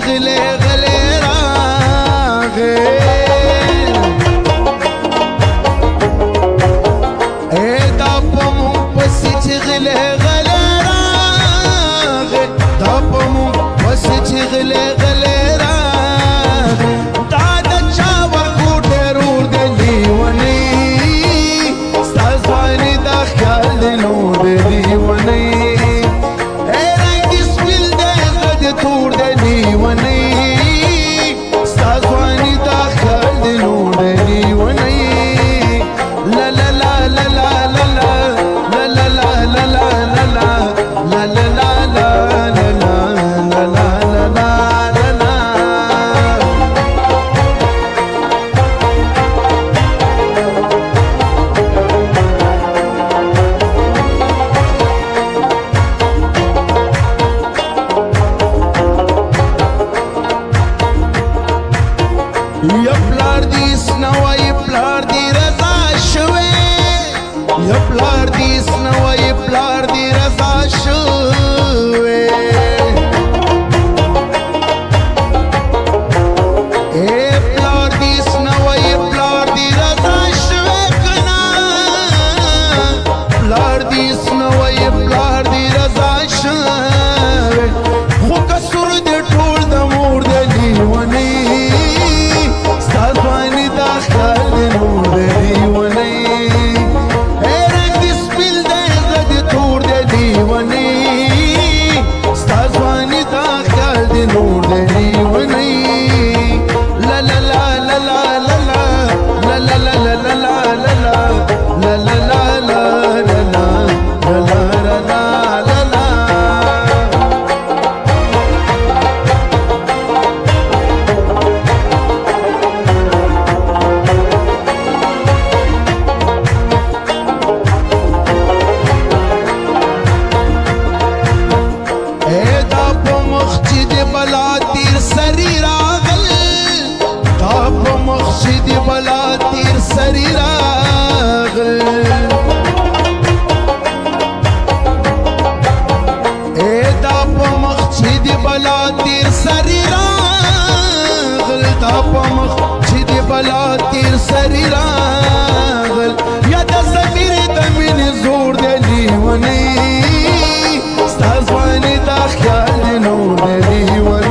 غلي غلي راغي دا پمو پسی چی غلي غلي راغي دا پمو پسی چی غلي غلي راغي دا دا چاور کوټه رور د لیونی ستاسوانی دا خیال دی نور د لیونی تور د لیونی ستاسوانی دا خیال دی نور د لیونی لا لا لا لا لا لا لا لا لا لا لا لا لا لا لا یا پلار دی سنوائی پلار دی رضا شوے یا پلار دی سنوائی پلار دی رضا شوے اے پلار دی سنوائی پلار دی رضا شوے کنا پلار دی سنوائی پلار دی رضا شوے خو کسور دی ټول د مور د لیونی ستاسوانی دا خیال دی نور د لیونی رنگ دی سپیل دی زد تور د لیونی ستاسوانی دا خیال دی نور د لیونی لا لا لا لا لا لا لا لا لا لا لا لا لا لا لا لا بلا تیر سری راغل اے دا پا مخ چی دی بلا تیر سری راغل دا پا مخ چی دی بلا تیر سری راغل یا دا زمیر دا من زور دی لیونی ستاسوانی دا خیال دی نور دی لیونی